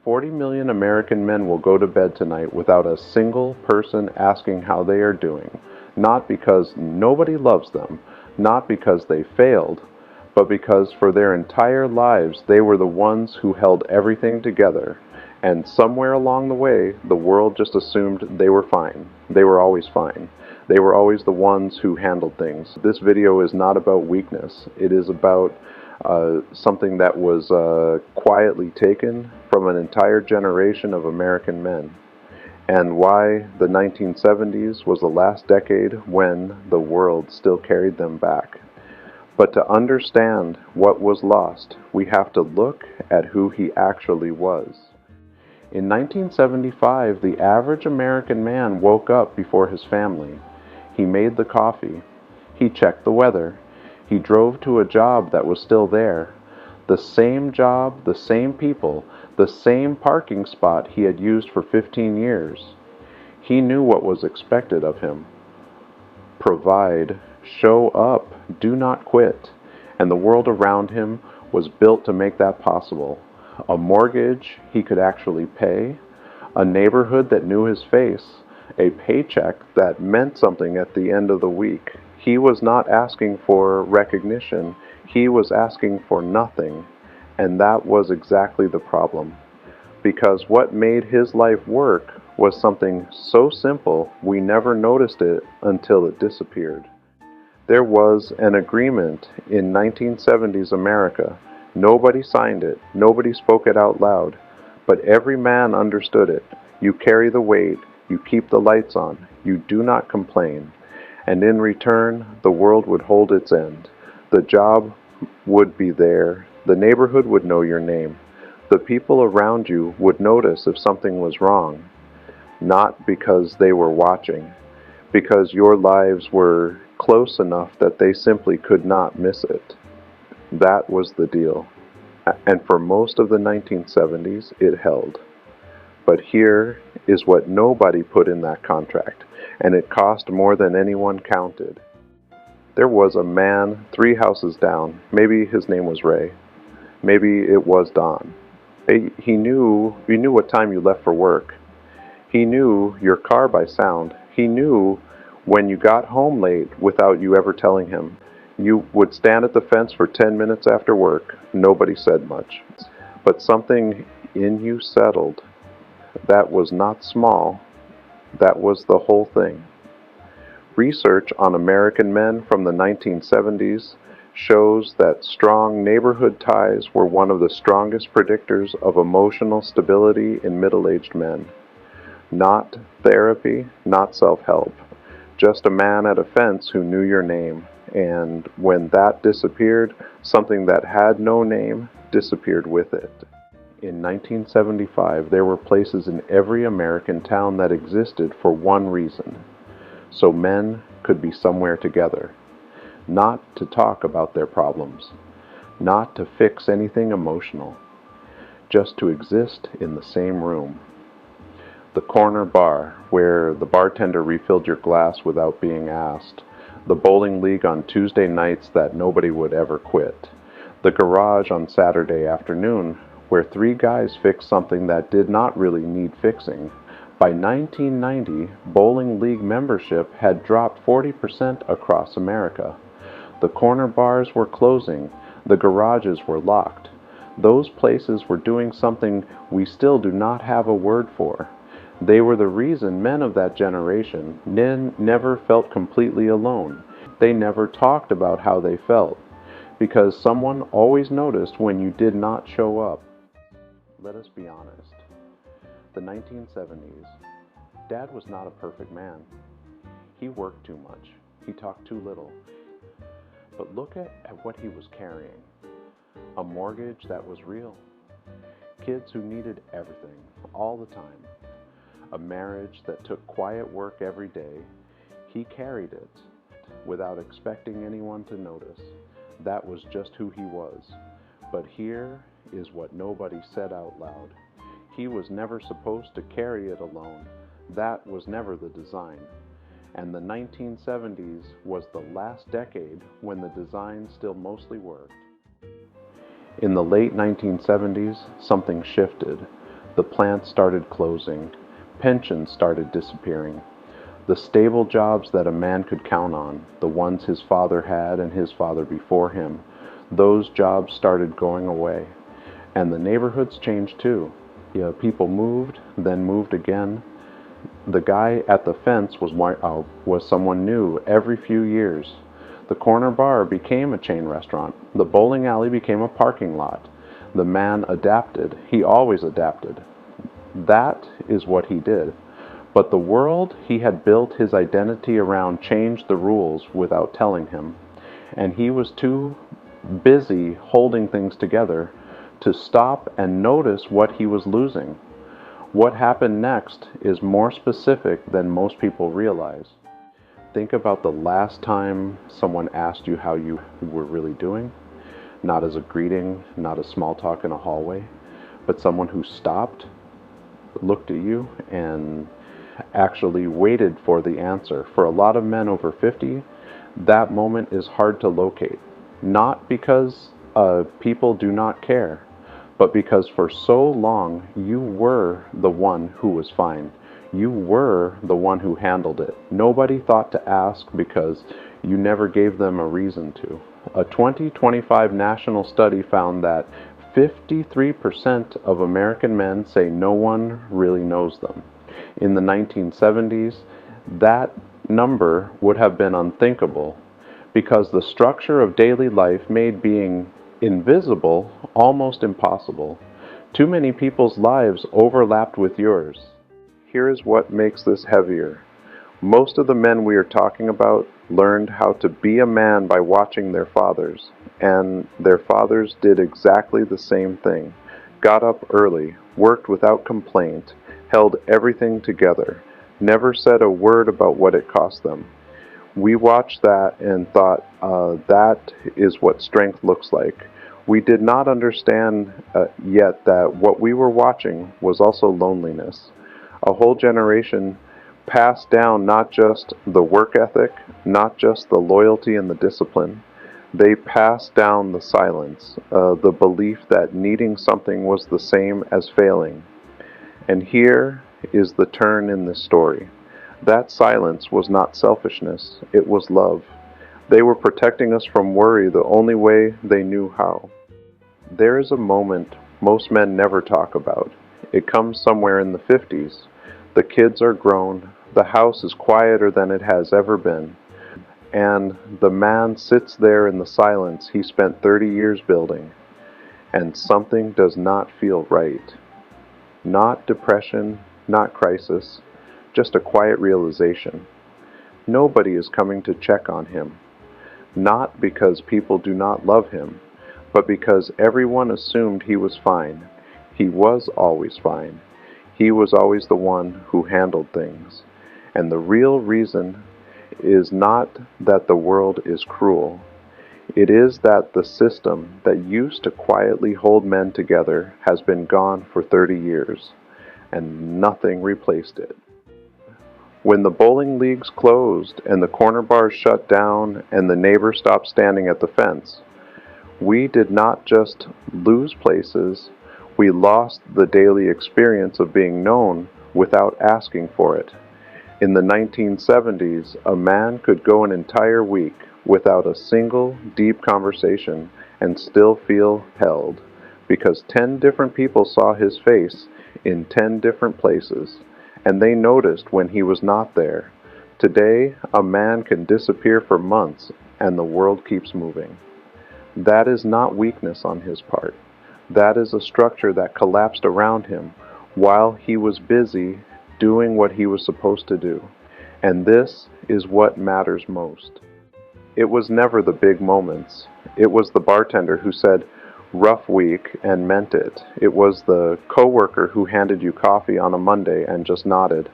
40 million American men will go to bed tonight without a single person asking how they are doing, not because nobody loves them, not because they failed, but because for their entire lives they were the ones who held everything together, and somewhere along the way the world just assumed they were fine. They were always fine. They were always the ones who handled things. This video is not about weakness. It is about something that was quietly taken from an entire generation of American men, and why the 1970s was the last decade when the world still carried them back. But to understand what was lost, we have to look at who he actually was. In 1975, the average American man woke up before his family. He made the coffee. He checked the weather. He drove to a job that was still there. The same job, the same people, the same parking spot he had used for 15 years. He knew what was expected of him. Provide, show up, do not quit. And the world around him was built to make that possible. A mortgage he could actually pay, a neighborhood that knew his face, a paycheck that meant something at the end of the week. He was not asking for recognition, he was asking for nothing, and that was exactly the problem. Because what made his life work was something so simple we never noticed it until it disappeared. There was an agreement in 1970s America. Nobody signed it, nobody spoke it out loud, but every man understood it. You carry the weight, you keep the lights on, you do not complain. And in return, the world would hold its end. The job would be there, the neighborhood would know your name. The people around you would notice if something was wrong, not because they were watching, because your lives were close enough that they simply could not miss it. That was the deal. And for most of the 1970s, it held. But here is what nobody put in that contract, and it cost more than anyone counted. There was a man 3 houses down. Maybe his name was Ray. Maybe it was Don. He knew what time you left for work. He knew your car by sound. He knew when you got home late without you ever telling him. You would stand at the fence for 10 minutes after work. Nobody said much. But something in you settled. That was not small. That was the whole thing. Research on American men from the 1970s shows that strong neighborhood ties were one of the strongest predictors of emotional stability in middle-aged men. Not therapy, not self-help. Just a man at a fence who knew your name. And when that disappeared, something that had no name disappeared with it. In 1975, there were places in every American town that existed for one reason. So men could be somewhere together. Not to talk about their problems. Not to fix anything emotional. Just to exist in the same room. The corner bar, where the bartender refilled your glass without being asked. The bowling league on Tuesday nights that nobody would ever quit. The garage on Saturday afternoon, where 3 guys fixed something that did not really need fixing. By 1990, bowling league membership had dropped 40% across America. The corner bars were closing. The garages were locked. Those places were doing something we still do not have a word for. They were the reason men of that generation never felt completely alone. They never talked about how they felt, because someone always noticed when you did not show up. Let us be honest. The 1970s. Dad was not a perfect man. He worked too much. He talked too little. But look at what he was carrying. A mortgage that was real. Kids who needed everything, all the time. A marriage that took quiet work every day. He carried it without expecting anyone to notice. That was just who he was. But here is what nobody said out loud. He was never supposed to carry it alone. That was never the design. And the 1970s was the last decade when the design still mostly worked. In the late 1970s, something shifted. The plants started closing. Pensions started disappearing. The stable jobs that a man could count on, the ones his father had and his father before him, those jobs started going away. And the neighborhoods changed too. Yeah, people moved, then moved again. The guy at the fence was someone new every few years. The corner bar became a chain restaurant. The bowling alley became a parking lot. The man adapted. He always adapted. That is what he did. But the world he had built his identity around changed the rules without telling him. And he was too busy holding things together to stop and notice what he was losing. What happened next is more specific than most people realize. Think about the last time someone asked you how you were really doing. Not as a greeting, not a small talk in a hallway, but someone who stopped, looked at you, and actually waited for the answer. For a lot of men over 50, that moment is hard to locate. Not because people do not care, but because for so long you were the one who was fine. You were the one who handled it. Nobody thought to ask because you never gave them a reason to. A 2025 national study found that 53% of American men say no one really knows them. In the 1970s, that number would have been unthinkable because the structure of daily life made being invisible almost impossible. Too many people's lives overlapped with yours. Here is what makes this heavier. Most of the men we are talking about learned how to be a man by watching their fathers, and their fathers did exactly the same thing. Got up early, worked without complaint, held everything together, never said a word about what it cost them. We watched that and thought, that is what strength looks like. We did not understand yet that what we were watching was also loneliness. A whole generation passed down not just the work ethic, not just the loyalty and the discipline. They passed down the silence, the belief that needing something was the same as failing. And here is the turn in this story. That silence was not selfishness, it was love. They were protecting us from worry the only way they knew how. There is a moment most men never talk about. It comes somewhere in the 50s. The kids are grown, the house is quieter than it has ever been, and the man sits there in the silence he spent 30 years building, and something does not feel right. Not depression, not crisis, just a quiet realization. Nobody is coming to check on him, not because people do not love him, but because everyone assumed he was fine. He was always fine. He was always the one who handled things. And the real reason is not that the world is cruel. It is that the system that used to quietly hold men together has been gone for 30 years, and nothing replaced it. When the bowling leagues closed, and the corner bars shut down, and the neighbors stopped standing at the fence, we did not just lose places, we lost the daily experience of being known without asking for it. In the 1970s, a man could go an entire week without a single deep conversation and still feel held, because 10 different people saw his face in 10 different places, and they noticed when he was not there. Today, a man can disappear for months, and the world keeps moving. That is not weakness on his part. That is a structure that collapsed around him while he was busy doing what he was supposed to do. And this is what matters most. It was never the big moments. It was the bartender who said, "rough week," and meant it. It was the coworker who handed you coffee on a Monday and just nodded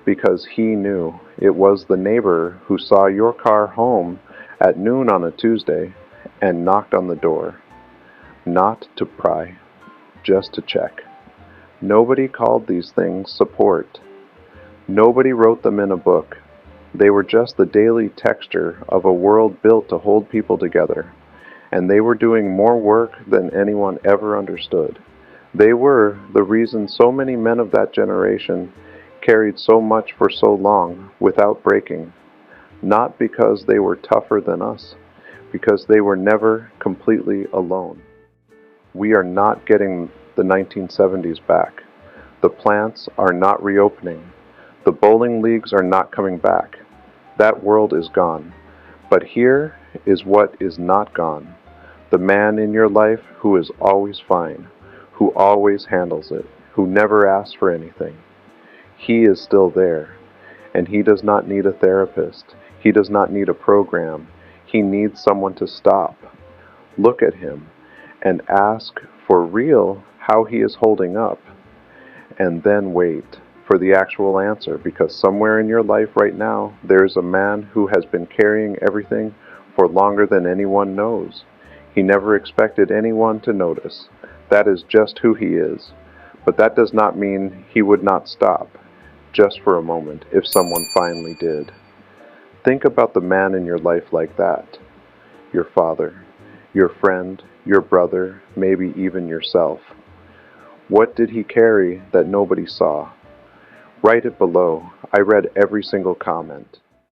because he knew. It was the neighbor who saw your car home at noon on a Tuesday and knocked on the door. Not to pry, just to check. Nobody called these things support. Nobody wrote them in a book. They were just the daily texture of a world built to hold people together. And they were doing more work than anyone ever understood. They were the reason so many men of that generation carried so much for so long without breaking, not because they were tougher than us, because they were never completely alone. We are not getting the 1970s back. The plants are not reopening. The bowling leagues are not coming back. That world is gone. But here is what is not gone. The man in your life who is always fine, who always handles it, who never asks for anything. He is still there, and he does not need a therapist. He does not need a program. He needs someone to stop, look at him, and ask for real how he is holding up, and then wait for the actual answer, because somewhere in your life right now there is a man who has been carrying everything for longer than anyone knows. He never expected anyone to notice. That is just who he is. But that does not mean he would not stop, just for a moment, if someone finally did. Think about the man in your life like that. Your father, your friend, your brother, maybe even yourself. What did he carry that nobody saw? Write it below. I read every single comment.